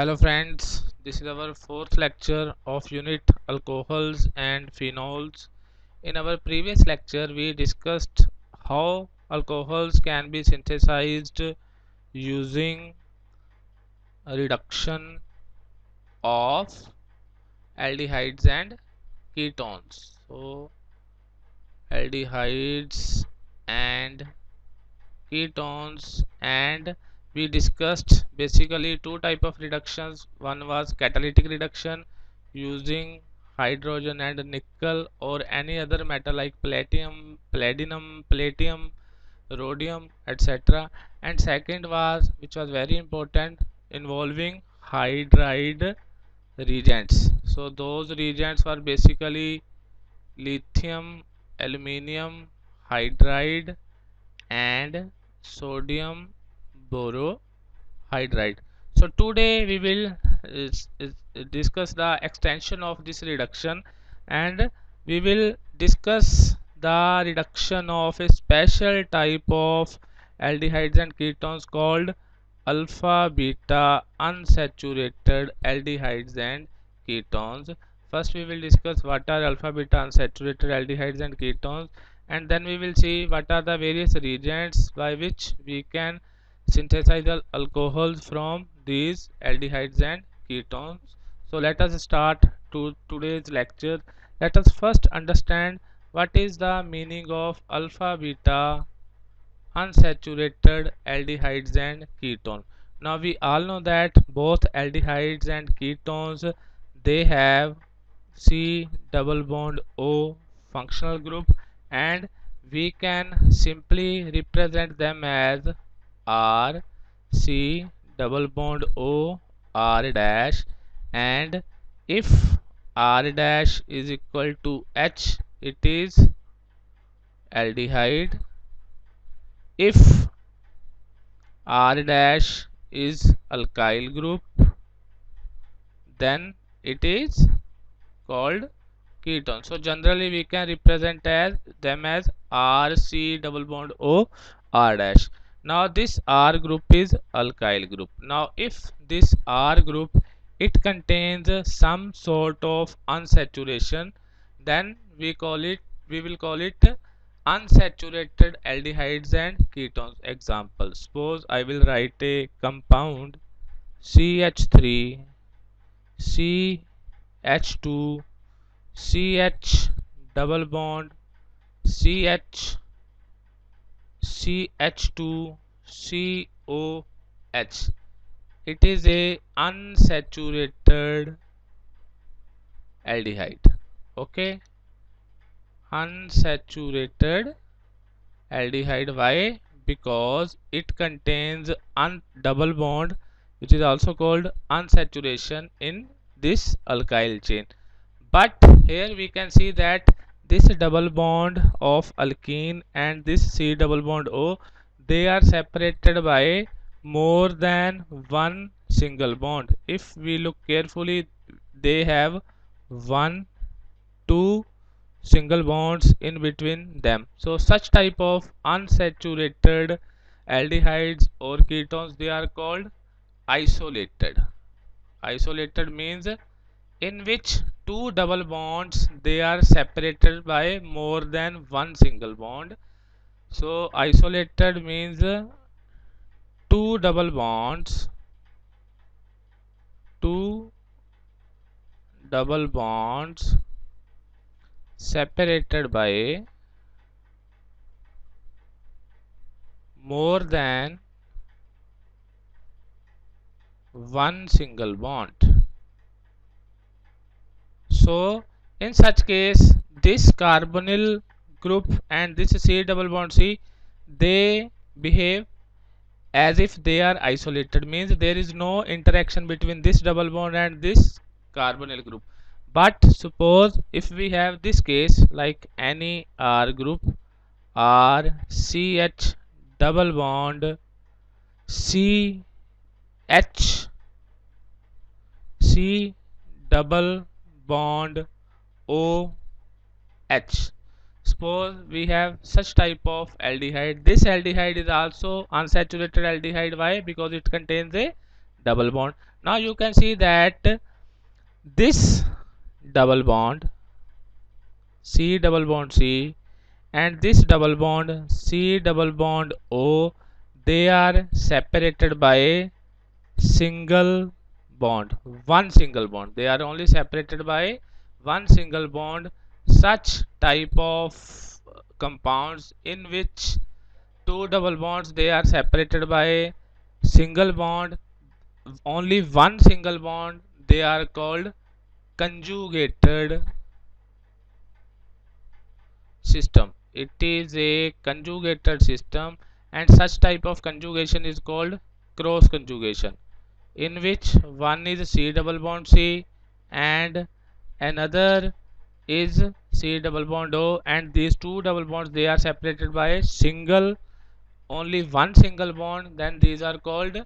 Hello friends, this is our fourth lecture of unit alcohols and phenols. In our previous lecture we discussed how alcohols can be synthesized using a reduction of aldehydes and ketones. So aldehydes and ketones, and we discussed basically two type of reductions. One was catalytic reduction using hydrogen and nickel or any other metal like platinum, rhodium, etc. And second was, which was very important, involving hydride reagents. So those reagents were basically lithium, aluminium hydride and sodium borohydride. So today we will discuss the extension of this reduction, and we will discuss the reduction of a special type of aldehydes and ketones called alpha beta unsaturated aldehydes and ketones. First we will discuss what are alpha beta unsaturated aldehydes and ketones, and then we will see what are the various reagents by which we can synthesize the alcohols from these aldehydes and ketones. So let us start to today's lecture. Let us first understand what is the meaning of alpha beta unsaturated aldehydes and ketone. Now we all know that both aldehydes and ketones, they have C double bond O functional group, and we can simply represent them as R C double bond O R dash, and if R dash is equal to H, it is aldehyde. If R dash is alkyl group, then it is called ketone. So generally we can represent as them as RC double bond O R dash. Now this R group is alkyl group. Now if this R group, it contains some sort of unsaturation, then we will call it unsaturated aldehydes and ketones. Example, suppose I will write a compound CH3 CH2 CH double bond CH CH2 COH. It is a unsaturated aldehyde. Okay, unsaturated aldehyde. Why? Because it contains double bond, which is also called unsaturation in this alkyl chain. But here we can see that this double bond of alkene and this C double bond O, they are separated by more than one single bond. If we look carefully, they have one, two single bonds in between them. So such type of unsaturated aldehydes or ketones, they are called isolated. Isolated means in which two double bonds, they are separated by more than one single bond. So isolated means two double bonds, two double bonds separated by more than one single bond. So in such case, this carbonyl group and this C double bond C, they behave as if they are isolated, means there is no interaction between this double bond and this carbonyl group. But suppose if we have this case like any R group, R CH double bond C H C double bond O H. Suppose we have such type of aldehyde. This aldehyde is also unsaturated aldehyde. Why? Because it contains a double bond. Now you can see that this double bond C double bond C and this double bond C double bond O, they are separated by a single bond, one single bond. They are only separated by one single bond. Such type of compounds in which two double bonds they are separated by a single bond, only one single bond, they are called conjugated system. It is a conjugated system, and such type of conjugation is called cross conjugation, in which one is C double bond C and another is C double bond O, and these two double bonds they are separated by a single, only one single bond. Then these are called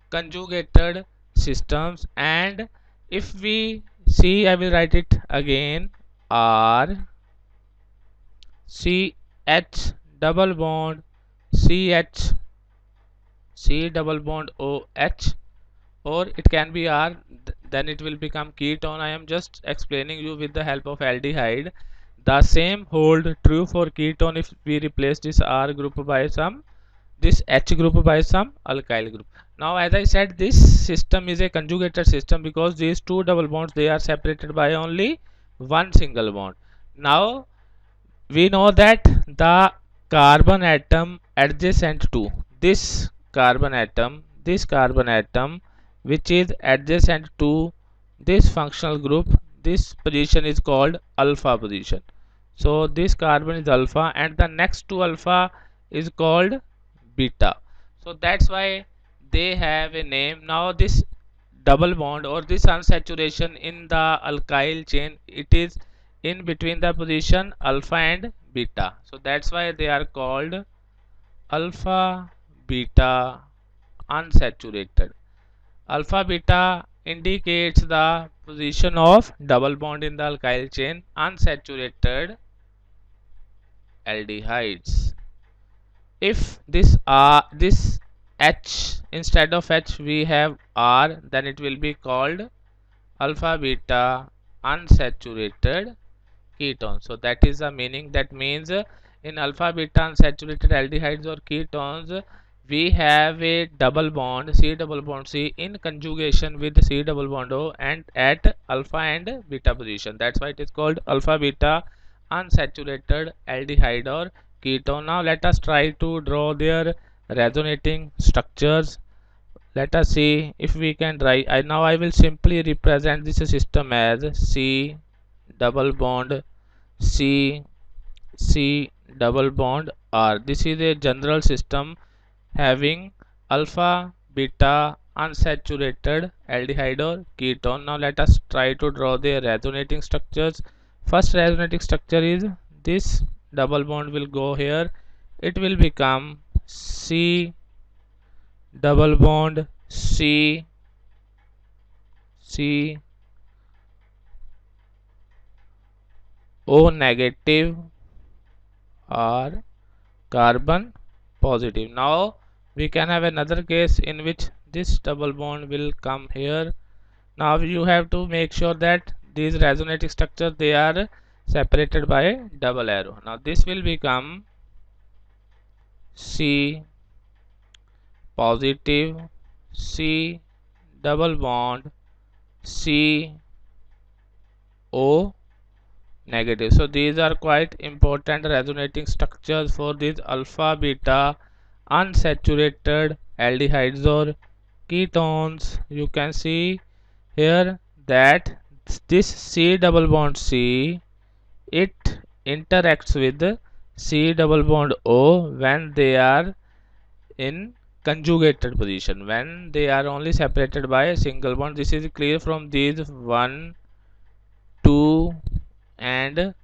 conjugated systems. And if we see, I will write it again, R CH double bond CH C double bond OH, or it can be R, then it will become ketone. I am just explaining you with the help of aldehyde. The same hold true for ketone if we replace this R group by some, this H group by some alkyl group. Now as I said, this system is a conjugated system because these two double bonds they are separated by only one single bond. Now we know that the carbon atom adjacent to this carbon atom which is adjacent to this functional group, this position is called alpha position. So this carbon is alpha and the next to alpha is called beta. So that's why they have a name. Now this double bond or this unsaturation in the alkyl chain, it is in between the position alpha and beta. So that's why they are called alpha beta unsaturated. Alpha beta indicates the position of double bond in the alkyl chain, unsaturated aldehydes. If this H, instead of H we have R, then it will be called alpha beta unsaturated ketone. So that is the meaning. That means in alpha beta unsaturated aldehydes or ketones we have a double bond C double bond C in conjugation with C double bond O and at alpha and beta position. That's why it is called alpha beta unsaturated aldehyde or ketone. Now let us try to draw their resonating structures. Let us see if we can write. Now I will simply represent this system as C double bond C C double bond R. This is a general system having alpha beta unsaturated aldehyde or ketone. Now let us try to draw the resonating structures. First resonating structure is this double bond will go here, it will become C double bond C C O negative or carbon positive. Now we can have another case in which this double bond will come here. Now you have to make sure that these resonating structures they are separated by a double arrow. Now this will become C positive C double bond C O negative. So these are quite important resonating structures for these alpha beta unsaturated aldehydes or ketones. You can see here that this C double bond C, it interacts with C double bond O when they are in conjugated position, when they are only separated by a single bond. This is clear from these 1 2 and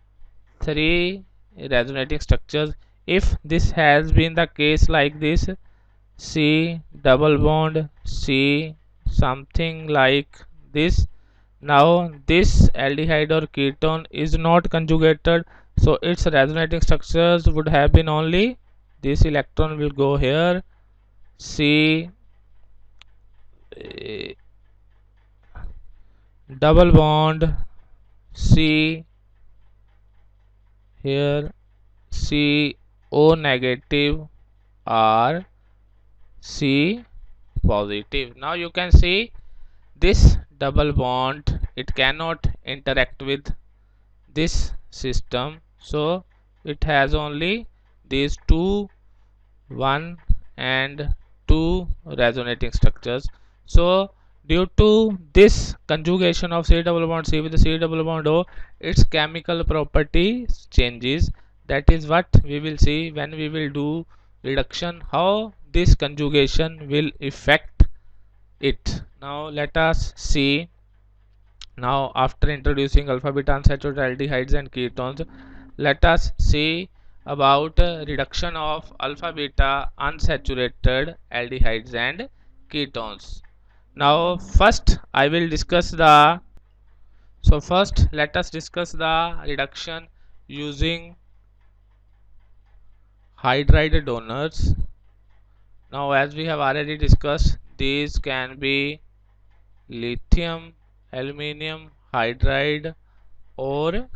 3 resonating structures. If this has been the case like this, C double bond C something like this, now this aldehyde or ketone is not conjugated, so its resonating structures would have been only this electron will go here, C a double bond C here, CO negative or C positive. Now you can see this double bond, it cannot interact with this system, so it has only these two, 1 and 2 resonating structures. So due to this conjugation of C double bond C with the C double bond O, its chemical property changes. That is what we will see when we will do reduction, how this conjugation will affect it. Now let us see. Now after introducing alpha beta unsaturated aldehydes and ketones, let us see about reduction of alpha beta unsaturated aldehydes and ketones. Now first I will discuss the, so first let us discuss the reduction using hydride donors. Now as we have already discussed, these can be lithium aluminum hydride or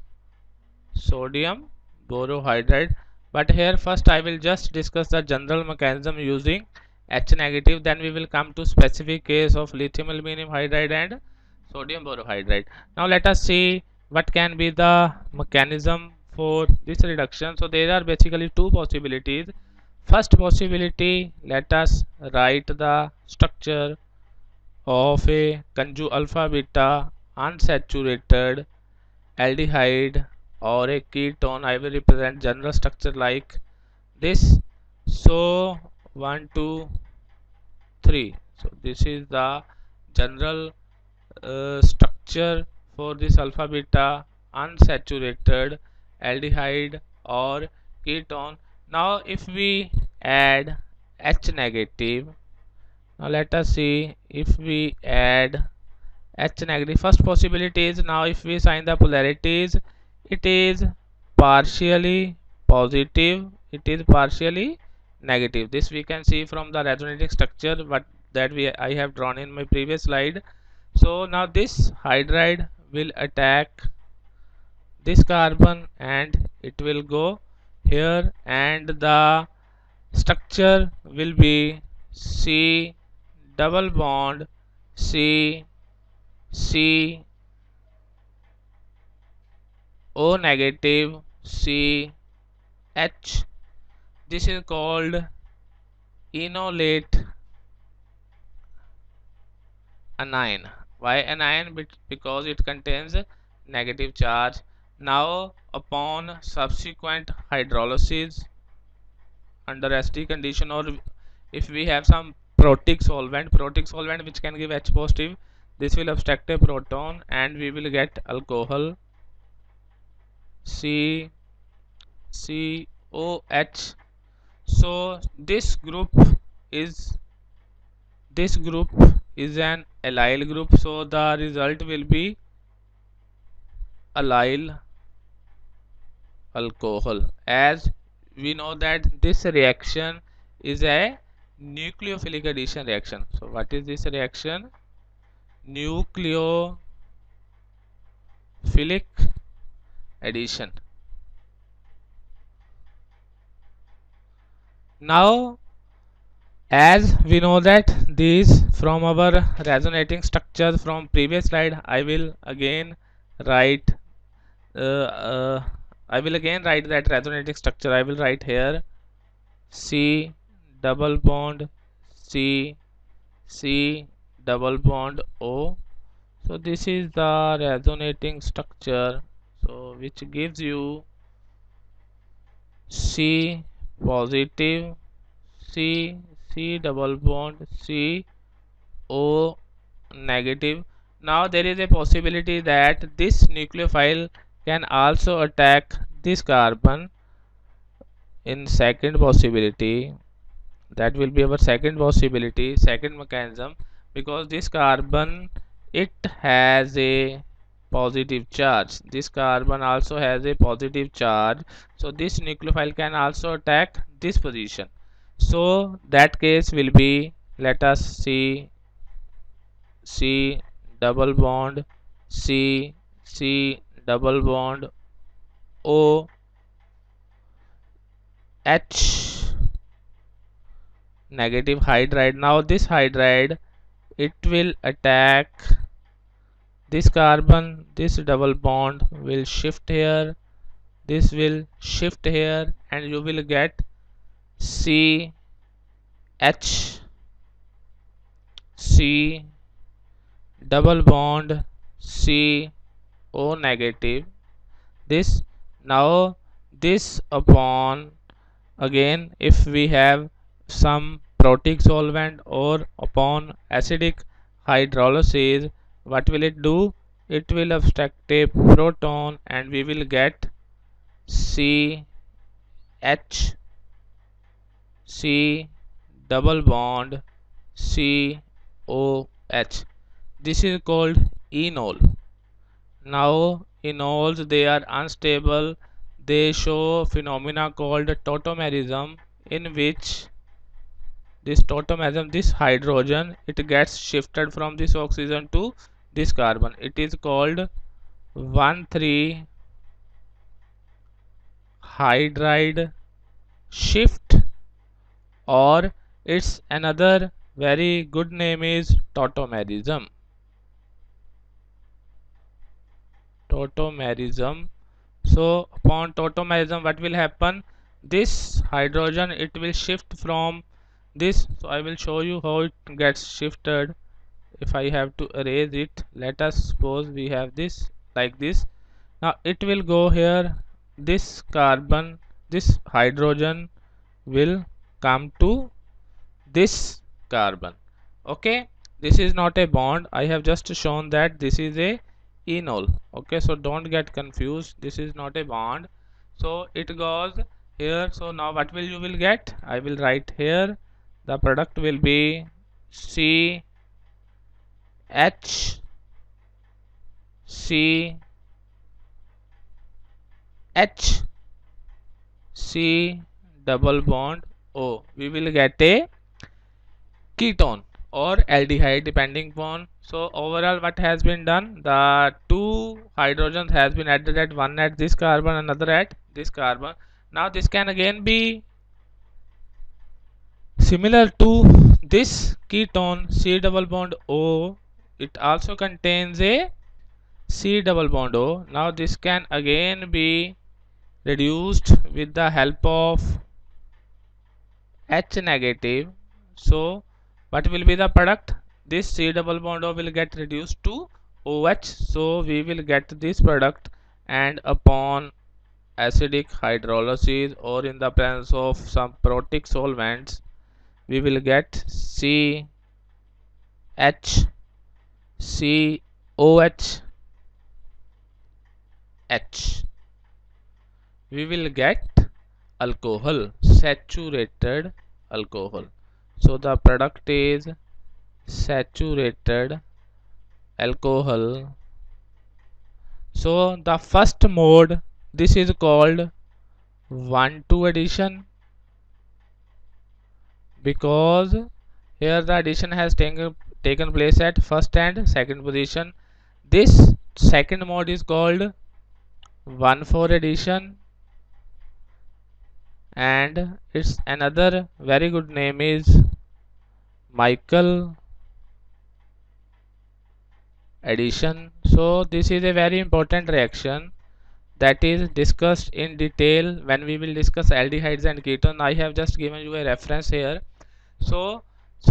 sodium borohydride. But here first I will just discuss the general mechanism using H negative, then we will come to specific case of lithium aluminum hydride and sodium borohydride. Now let us see what can be the mechanism for this reduction. So there are basically two possibilities. First possibility, let us write the structure of a alpha beta unsaturated aldehyde or a ketone. I will represent general structure like this. So 1 2 3. So this is the general structure for this alpha beta unsaturated aldehyde or ketone. Now if we add H negative, now let us see if we add H negative. First possibility is, now if we sign the polarities, it is partially positive, it is partially negative. This we can see from the resonating structure but that I have drawn in my previous slide. So now this hydride will attack this carbon and it will go here, and the structure will be C double bond C C O negative C H. This is called enolate anion. Why anion? Because it contains negative charge. Now upon subsequent hydrolysis under ST condition, or if we have some protic solvent which can give H positive, this will abstract a proton and we will get alcohol C COH. So this group is an allyl group, so the result will be allyl alcohol. As we know that this reaction is a nucleophilic addition reaction. So what is this reaction? Nucleophilic addition. Now as we know that these from our resonating structures from previous slide, I will again write that resonating structure. I will write here C double bond C C double bond O. So this is the resonating structure, so which gives you C positive C C double bond C O negative. Now there is a possibility that this nucleophile can also attack this carbon in second possibility. That will be our second possibility, second mechanism, because this carbon, it has a positive charge. This carbon also has a positive charge, so this nucleophile can also attack this position. So that case will be, let us see C double bond C, C double bond O, H negative hydride. Now this hydride, it will attack this carbon, this double bond will shift here, this will shift here, and you will get C H C double bond C O negative. This now this upon again, if we have some protic solvent or upon acidic hydrolysis, what will it do? It will abstract a proton and we will get C H C double bond C O H. This is called enol. Now enols, they are unstable. They show phenomena called tautomerism, in which this tautomerism, this hydrogen, it gets shifted from this oxygen to this carbon. It is called 1,3 hydride shift, or its another very good name is tautomerism. Tautomerism. So upon tautomerism, what will happen? This hydrogen, it will shift from this. So I will show you how it gets shifted. If I have to erase it, let us suppose we have this like this. Now it will go here. This carbon, this hydrogen will come to this carbon. Okay, this is not a bond. I have just shown that this is a enol. Okay, so don't get confused, this is not a bond. So it goes here. So now what will you will get? I will write here, the product will be C H C H C double bond O. We will get a ketone or aldehyde depending upon. So overall what has been done, the two hydrogens has been added, at one at this carbon, another at this carbon. Now this can again be similar to this ketone C double bond O. It also contains a C double bond O. Now this can again be reduced with the help of H negative. So what will be the product? This C double bond O will get reduced to OH. So we will get this product, and upon acidic hydrolysis or in the presence of some protic solvents, we will get C H C O H H. We will get alcohol, saturated alcohol. So the product is saturated alcohol. So the first mode, this is called 1,2 addition, because here the addition has taken place at first and second position. This second mode is called 1,4 addition, and its another very good name is Michael addition. So this is a very important reaction that is discussed in detail when we will discuss aldehydes and ketone. I have just given you a reference here. So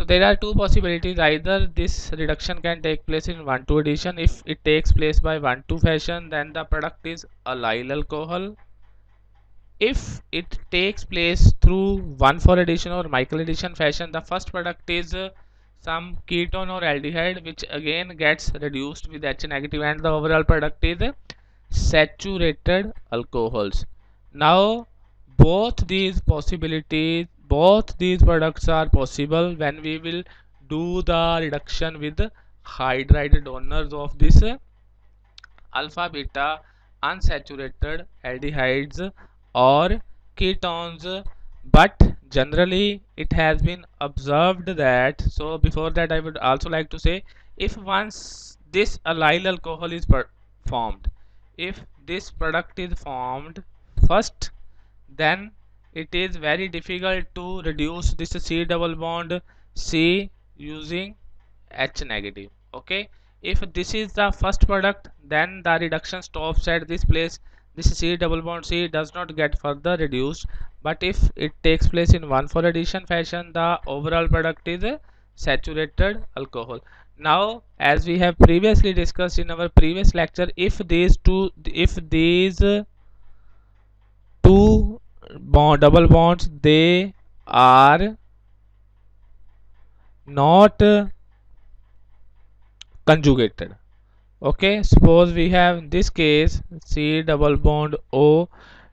there are two possibilities. Either this reduction can take place in 1,2 addition. If it takes place by 1,2 fashion, then the product is allyl alcohol. If it takes place through 1,4 addition or Michael addition fashion, the first product is some ketone or aldehyde, which again gets reduced with H negative, and the overall product is saturated alcohols. Now both these possibilities, both these products are possible when we will do the reduction with hydride donors of this alpha beta unsaturated aldehydes or ketones. But generally it has been observed that, so before that I would also like to say, if once this allyl alcohol is formed, if this product is formed first, then it is very difficult to reduce this C double bond C using H negative. Okay, if this is the first product, then the reduction stops at this place. This C double bond C does not get further reduced, but if it takes place in 1,4 addition fashion, the overall product is a saturated alcohol. Now, as we have previously discussed in our previous lecture, if these two double bonds, they are not conjugated. Okay, suppose we have in this case C double bond O.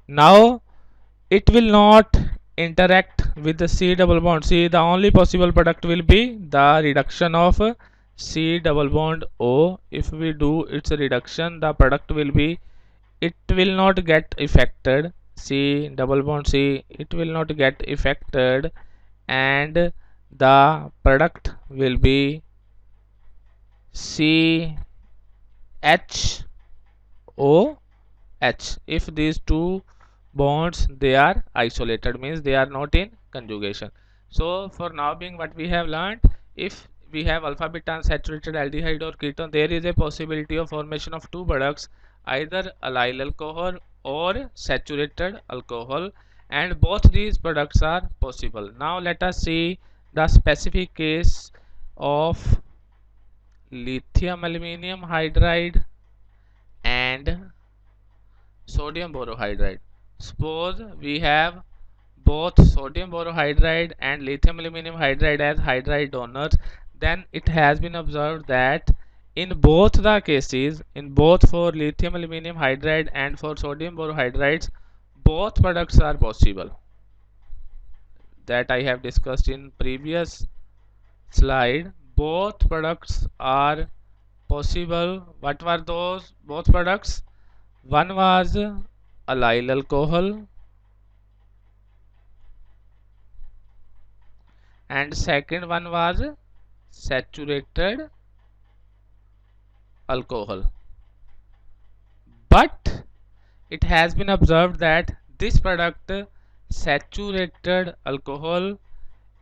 Now it will not interact with the C double bond C. The only possible product will be the reduction of C double bond O. If we do its reduction, the product will be, it will not get affected. C double bond C, it will not get affected, and the product will be C H O H. If these two bonds they are isolated, means they are not in conjugation. So for now being, what we have learned, if we have alpha beta unsaturated aldehyde or ketone, there is a possibility of formation of two products, either allyl alcohol or saturated alcohol, and both these products are possible. Now let us see the specific case of lithium aluminum hydride and sodium borohydride. Suppose we have both sodium borohydride and lithium aluminum hydride as hydride donors, then it has been observed that in both the cases, in both for lithium aluminum hydride and for sodium borohydrides, both products are possible. That I have discussed in previous slide. Both products are possible. What were those both products? One was allyl alcohol and second one was saturated alcohol. But it has been observed that this product, saturated alcohol,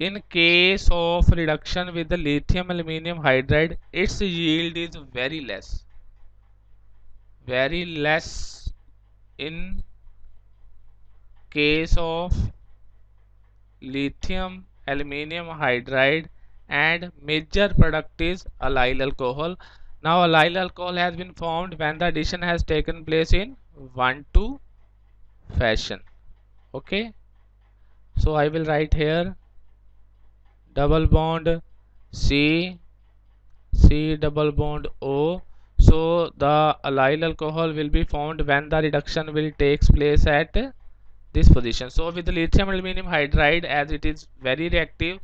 in case of reduction with the lithium aluminum hydride, its yield is very less, very less in case of lithium aluminum hydride, and major product is allyl alcohol. Now allyl alcohol has been formed when the addition has taken place in 1,2 fashion. Okay, so I will write here double bond C, C double bond O. So the allyl alcohol will be formed when the reduction will takes place at this position. So with the lithium aluminum hydride, as it is very reactive,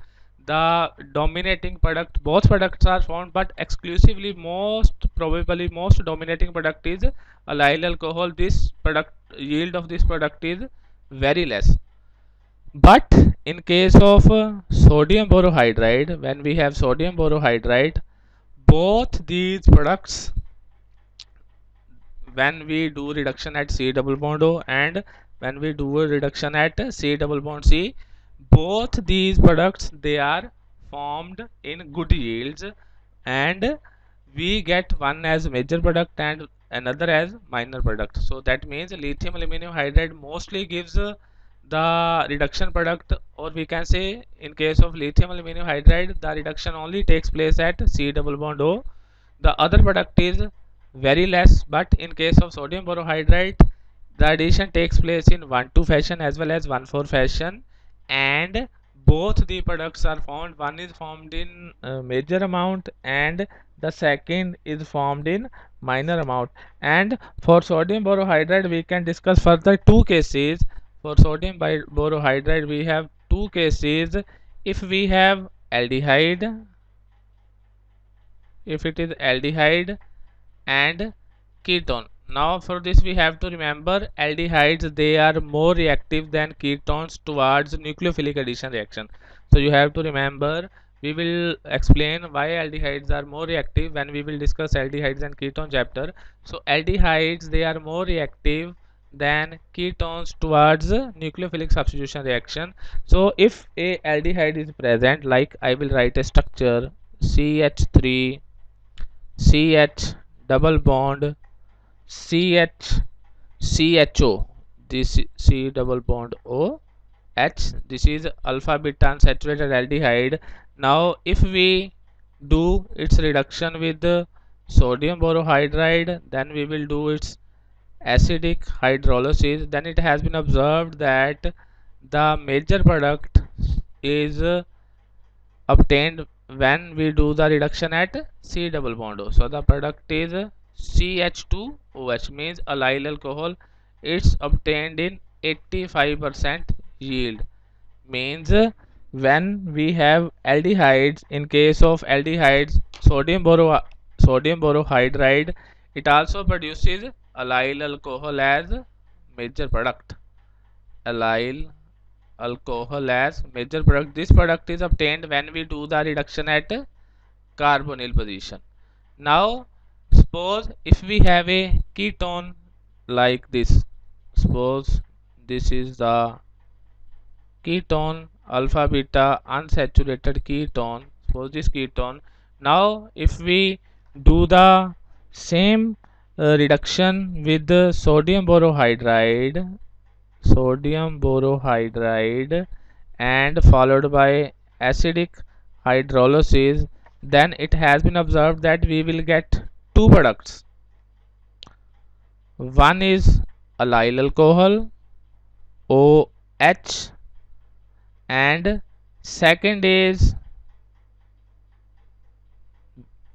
the dominating product, both products are formed, but exclusively most probably most dominating product is allyl alcohol. This product yield of this product is very less. But in case of sodium borohydride, when we have sodium borohydride, both these products, when we do reduction at C double bond O and when we do a reduction at C double bond C, both these products they are formed in good yields, and we get one as major product and another as minor product. So that means lithium aluminum hydride mostly gives the reduction product, or we can say in case of lithium aluminum hydride the reduction only takes place at C double bond O. The other product is very less, but in case of sodium borohydride the addition takes place in 1,2 fashion as well as 1,4 fashion, and both the products are formed. One is formed in major amount and the second is formed in minor amount. And for sodium borohydride we can discuss further two cases. For sodium borohydride we have two cases. If we have aldehyde, if it is aldehyde and ketone. Now for this we have to remember aldehydes, they are more reactive than ketones towards nucleophilic addition reaction. So you have to remember, we will explain why aldehydes are more reactive when we will discuss aldehydes and ketone chapter. So aldehydes, they are more reactive than ketones towards nucleophilic substitution reaction. So if a aldehyde is present, like I will write a structure CH3 CH double bond CH CHO, this C double bond O H, this is alpha beta unsaturated aldehyde. Now if we do its reduction with the sodium borohydride, then we will do its acidic hydrolysis. Then it has been observed that the major product is obtained when we do the reduction at C double bond O. So the product is CH2OH, means allyl alcohol. It's obtained in 85% yield, means when we have aldehydes, in case of aldehydes sodium borohydride, it also produces allyl alcohol as major product. Allyl alcohol as major product. This product is obtained when we do the reduction at carbonyl position. Now suppose if we have a ketone like this, suppose this is the ketone, alpha beta unsaturated ketone, suppose this ketone. Now if we do the same reduction with the sodium borohydride and followed by acidic hydrolysis, then it has been observed that we will get two products. One is allyl alcohol OH, and second is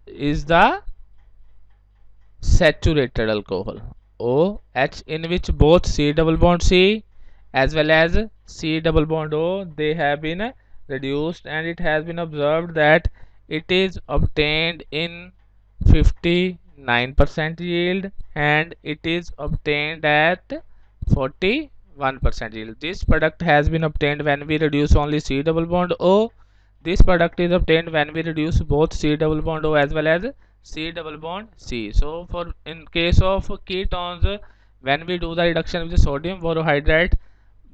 the saturated alcohol OH, in which both C double bond C as well as C double bond O, they have been reduced, and it has been observed that it is obtained in 59% yield and it is obtained at 41% yield. This product has been obtained when we reduce only C double bond O. This product is obtained when we reduce both C double bond O as well as C double bond C. So for in case of ketones, when we do the reduction with the sodium borohydride,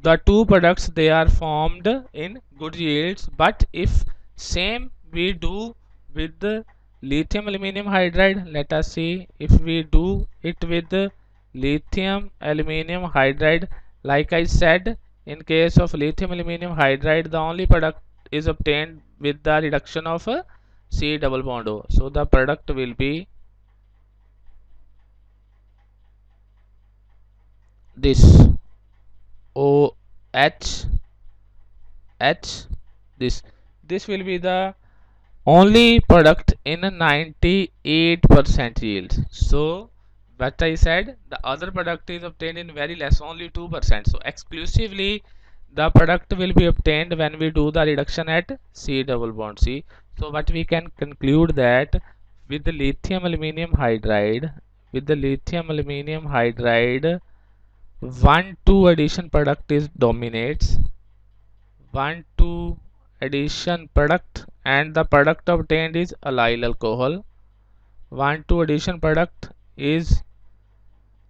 the two products, they are formed in good yields. But if same we do with the lithium aluminum hydride, let us see if we do it with the lithium aluminum hydride. Like I said, in case of lithium aluminum hydride, the only product is obtained with the reduction of C double bond O. So the product will be this OH H, this will be the only product in 98% yield. So what I said, the other product is obtained in very less, only 2%. So exclusively the product will be obtained when we do the reduction at C double bond C. So what we can conclude that with the lithium aluminum hydride, 1,2 addition product is dominates, 1,2 addition product, and the product obtained is allyl alcohol. 1,2 addition product is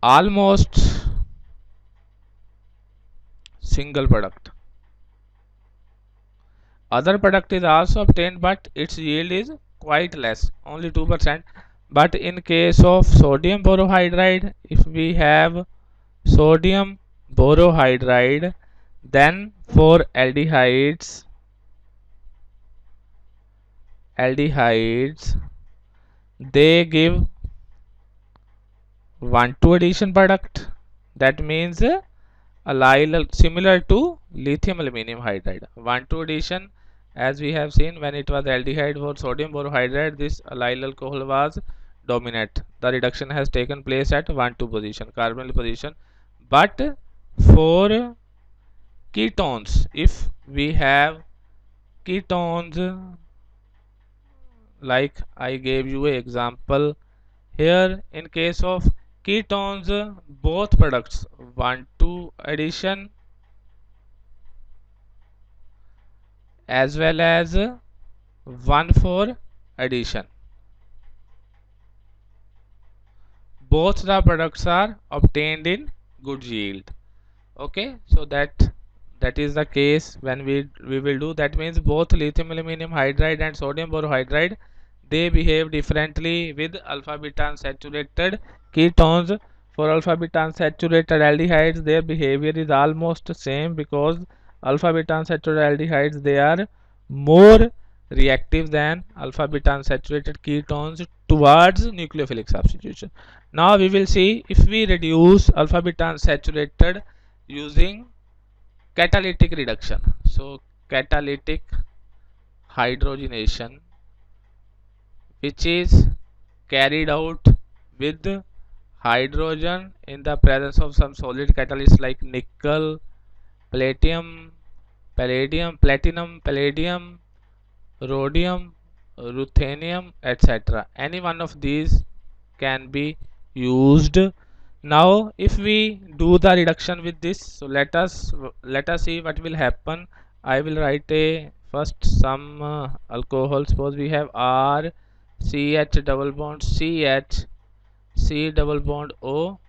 almost single product. Other product is also obtained, but its yield is quite less, only 2%. But in case of sodium borohydride, if we have sodium borohydride, then for aldehydes they give 1,2 addition product. That means allyl, similar to lithium aluminum hydride. 1,2 addition, as we have seen when it was aldehyde for sodium borohydride, this allyl alcohol was dominant. The reduction has taken place at 1,2 position, carbonyl position. But for ketones, if we have ketones, like I gave you an example here, in case of ketones, both products 1,2 addition as well as 1,4 addition. Both the products are obtained in good yield. Okay, so that is the case when we will do. That means both lithium aluminum hydride and sodium borohydride, they behave differently with alpha beta unsaturated ketones. For alpha beta unsaturated aldehydes, their behavior is almost same, because alpha beta unsaturated aldehydes, they are more reactive than alpha beta unsaturated ketones towards nucleophilic substitution. Now we will see if we reduce alpha beta unsaturated using catalytic reduction. So catalytic hydrogenation, which is carried out with hydrogen in the presence of some solid catalysts like nickel, platinum, palladium, rhodium, ruthenium, etc. Any one of these can be used. Now if we do the reduction with this, so let us see what will happen. I will write a first some alcohol. Suppose we have R CH double bond CH C double bond O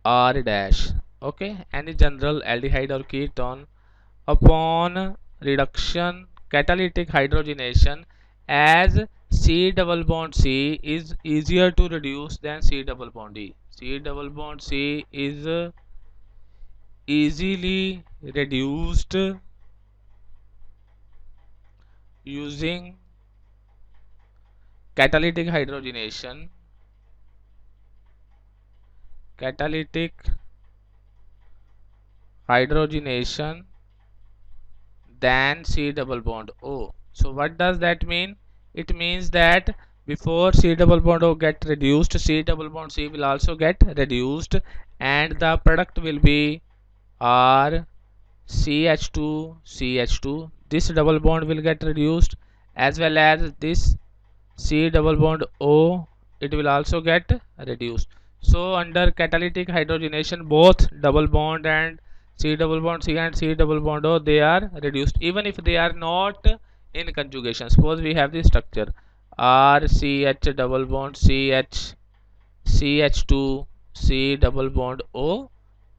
R dash. Okay, any general aldehyde or ketone, upon reduction catalytic hydrogenation, as C double bond C is easier to reduce than C double bond E. C double bond C is easily reduced using catalytic hydrogenation. Catalytic hydrogenation than C double bond O. So what does that mean? It means that before C double bond O get reduced, C double bond C will also get reduced, and the product will be R CH2 CH2. This double bond will get reduced, as well as this C double bond O, it will also get reduced. So under catalytic hydrogenation, both double bond and C double bond C and C double bond O, they are reduced even if they are not in conjugation. Suppose we have this structure RCH double bond CH CH2 C double bond O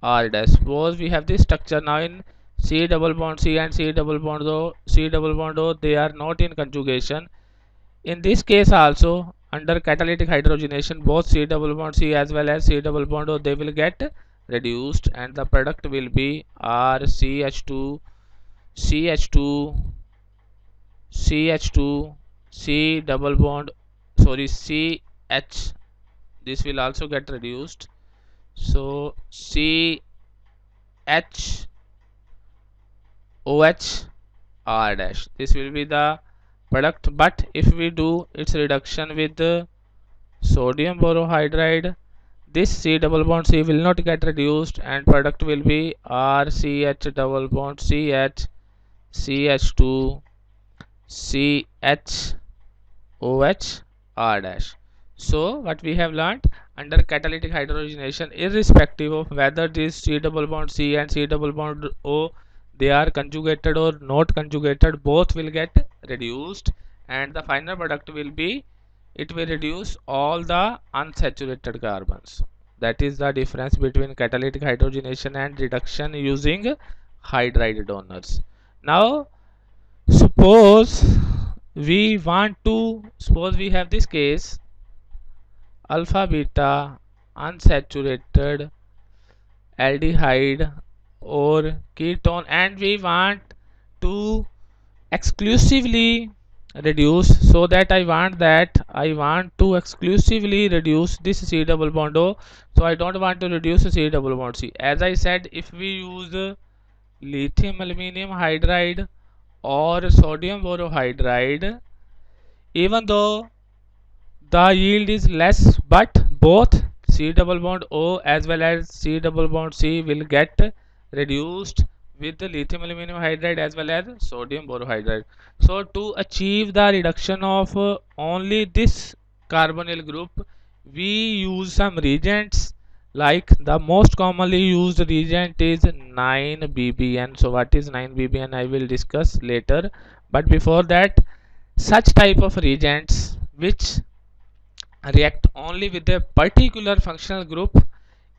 R dash. Suppose we have this structure now in C double bond C and C double bond O, they are not in conjugation. In this case also, under catalytic hydrogenation, both C double bond C as well as C double bond O, they will get reduced, and the product will be RCH2 CH2 CH2 C double bond, sorry, CH, this will also get reduced. So CH OH R dash, this will be the product. But if we do its reduction with sodium borohydride, this C double bond C will not get reduced, and product will be RCH double bond CH CH2 CH OH R dash. So what we have learnt, under catalytic hydrogenation, irrespective of whether this C double bond C and C double bond O, they are conjugated or not conjugated, both will get reduced, and the final product will be, it will reduce all the unsaturated carbons. That is the difference between catalytic hydrogenation and reduction using hydride donors. Now suppose we have this case, alpha beta unsaturated aldehyde or ketone, and we want to exclusively reduce, so that I want to exclusively reduce this C double bond O, so I don't want to reduce C double bond C. As I said, if we use lithium aluminum hydride or sodium borohydride, even though the yield is less, but both C double bond O as well as C double bond C will get reduced with the lithium aluminum hydride as well as sodium borohydride. So to achieve the reduction of only this carbonyl group, we use some reagents Like the most commonly used reagent is 9BBN. So what is 9BBN I will discuss later, but before that, such type of reagents which react only with a particular functional group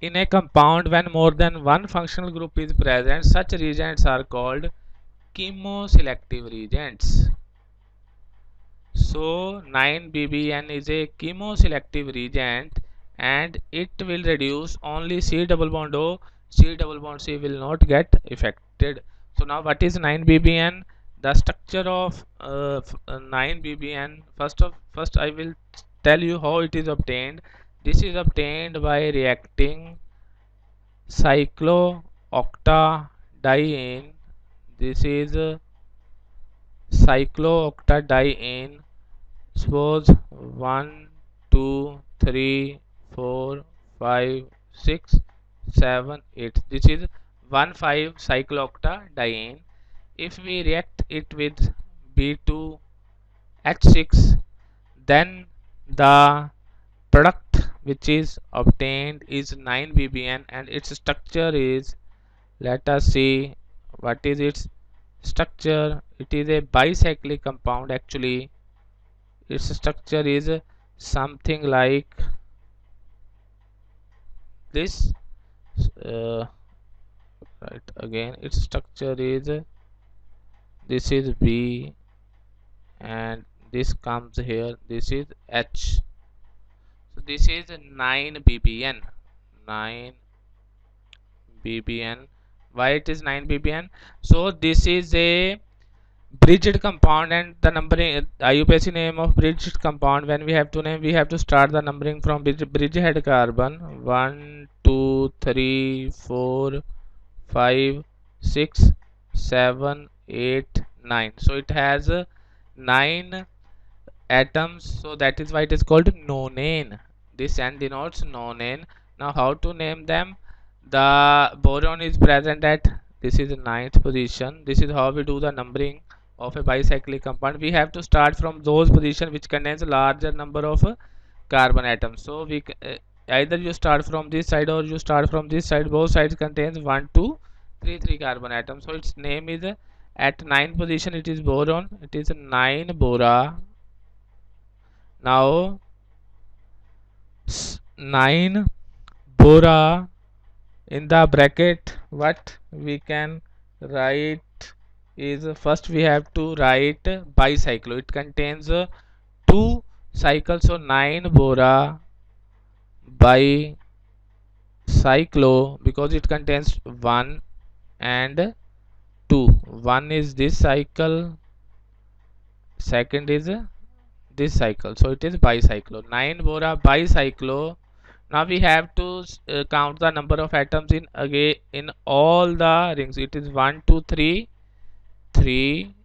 in a compound when more than one functional group is present, such reagents are called chemoselective reagents. So 9BBN is a chemoselective reagent and it will reduce only C double bond O. C double bond C will not get affected. So now what is 9BBN? The structure of 9BBN. First I will tell you how it is obtained. This is obtained by reacting cyclooctadiene. This is cyclooctadiene. Suppose 1, 2, 3, 4, 5, 6, 7, 8. This is 1,5-cyclooctadiene. If we react it with B2H6, then the product which is obtained is 9BBN and its structure is, let us see what is its structure. It is a bicyclic compound actually. Its structure is something like this. Right, again its structure is this is B and this comes here, this is H. So this is 9BBN. 9BBN. Why it is 9BBN? So this is a bridged compound, and the numbering IUPAC name of bridged compound, when we have to name, we have to start the numbering from bridgehead carbon 1, 2, 3, 4, 5, 6, 7, 8, 9. So it has 9 atoms, so that is why it is called nonane. This N denotes nonane. Now how to name them? The boron is present at, this is the ninth position. This is how we do the numbering of a bicyclic compound. We have to start from those position which contains a larger number of carbon atoms. So we either you start from this side or you start from this side. Both sides contains 1, 2, 3, 3 carbon atoms. So its name is at 9 position. It is boron. It is 9 bora. Now 9 bora, in the bracket what we can write is, first we have to write bicyclo. It contains 2 cycles, so 9 bora bicyclo, because it contains 1 and 2. 1 is this cycle, second is this cycle, so it is bicyclo. 9 bora bicyclo. Now we have to count the number of atoms in again in all the rings. It is 1, 2, 3, 3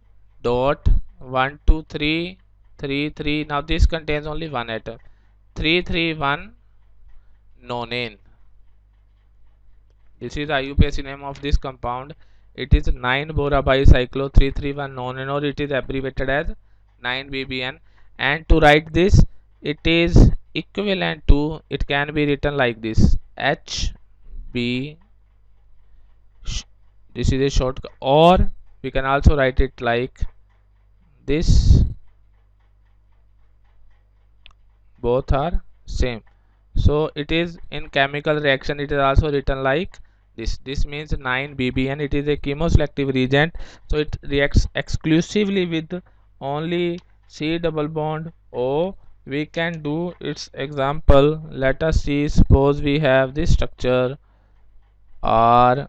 dot 1, 2, 3, 3, 3. Now this contains only one atom. 3, 3, 1 nonane. This is the IUPAC name of this compound. It is 9 bora bicyclo 331 nonane, or it is abbreviated as 9BBN. And to write this, it is equivalent to, it can be written like this, HB. This is a shortcut, or we can also write it like this. Both are same. So it is in chemical reaction, it is also written like this. This means 9BBN. It is a chemoselective reagent, so it reacts exclusively with only C double bond O. We can do its example. Let us see. Suppose we have this structure R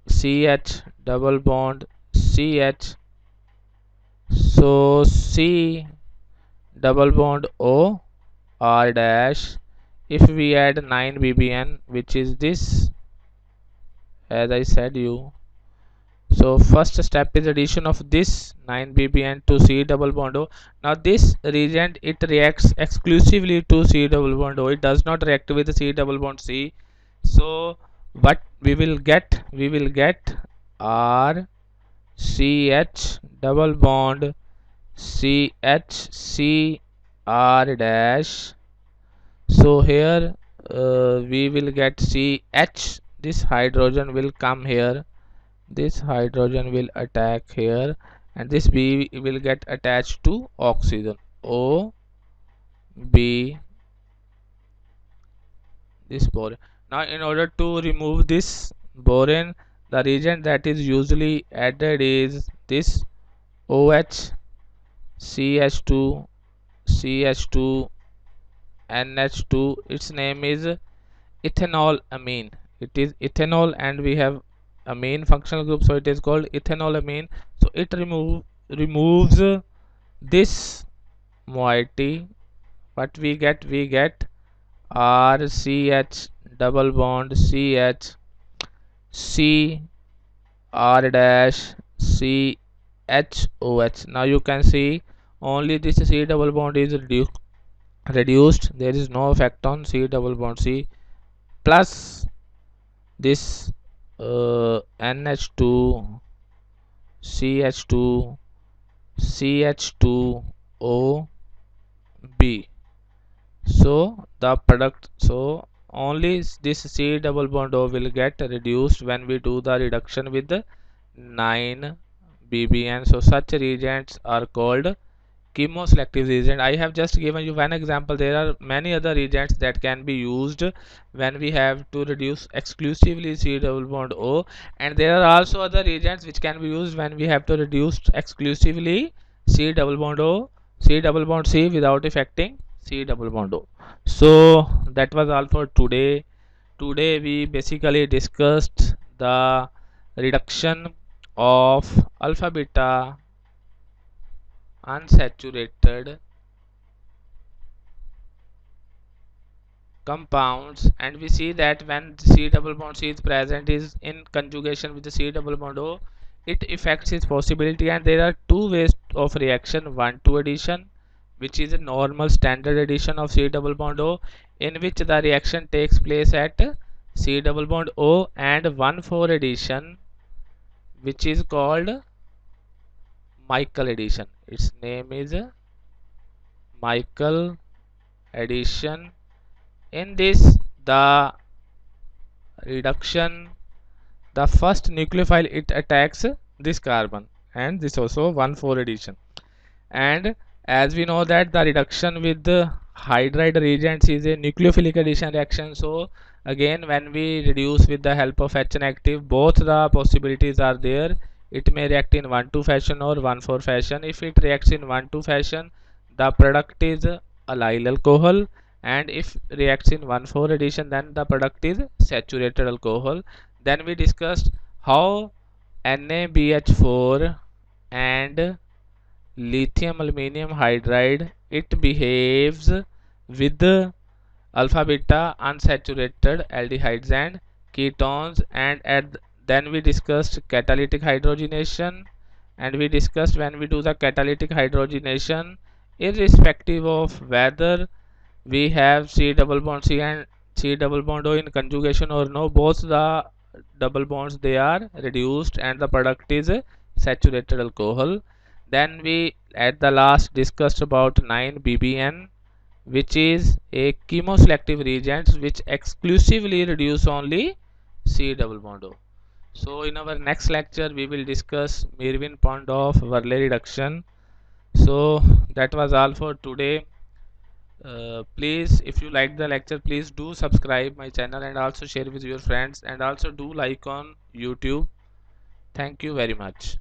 CH double bond CH. So C double bond O R dash. If we add 9BBN, which is this, as I said you. So first step is addition of this 9BBN to C double bond O. Now this reagent, it reacts exclusively to C double bond O. It does not react with C double bond C. So what we will get? We will get R CH double bond CH C R dash. So here we will get CH. This hydrogen will come here, this hydrogen will attack here, and this B will get attached to oxygen. O B, this boron. Now in order to remove this boron, the reagent that is usually added is this OH, CH2, CH2, NH2. Its name is ethanol amine. It is ethanol, and we have amine functional group, so it is called ethanol amine. So it removes this moiety. What we get? We get RCH double bond CH, C R dash C H O H. Now you can see only this C double bond is reduced. There is no effect on C double bond C, plus this NH2, CH2, CH2O B. So the product, so only this C double bond O will get reduced when we do the reduction with the 9 BBN. So such reagents are called chemoselective reagent. I have just given you one example. There are many other reagents that can be used when we have to reduce exclusively C double bond O, and there are also other reagents which can be used when we have to reduce exclusively C double bond O, C double bond C without affecting C double bond O. So that was all for today. Today we basically discussed the reduction of alpha beta unsaturated compounds, and we see that when C double bond C is present is in conjugation with the C double bond O, it affects its possibility. And there are two ways of reaction: 1,2 addition, which is a normal standard addition of C double bond O, in which the reaction takes place at C double bond O, and 1,4 addition, which is called Michael addition. Its name is Michael addition. In this, the reduction, the first nucleophile, it attacks this carbon, and this also 1,4 addition. And as we know that the reduction with the hydride reagents is a nucleophilic addition reaction, so again when we reduce with the help of HN active, both the possibilities are there. It may react in 1,2 fashion or 1,4 fashion. If it reacts in 1,2 fashion, the product is allyl alcohol, and if reacts in 1,4 addition, then the product is saturated alcohol. Then we discussed how NaBH4 and lithium aluminum hydride, it behaves with alpha beta unsaturated aldehydes and ketones. And then we discussed catalytic hydrogenation, and we discussed when we do the catalytic hydrogenation, irrespective of whether we have C double bond C and C double bond O in conjugation or no, both the double bonds, they are reduced and the product is saturated alcohol. Then we at the last discussed about 9 BBN, which is a chemoselective reagent which exclusively reduce only C double bond O. So in our next lecture we will discuss Mervin-Ponndorf-Verlet reduction. So that was all for today. Please, if you like the lecture, please do subscribe my channel and also share with your friends, and also do like on YouTube. Thank you very much.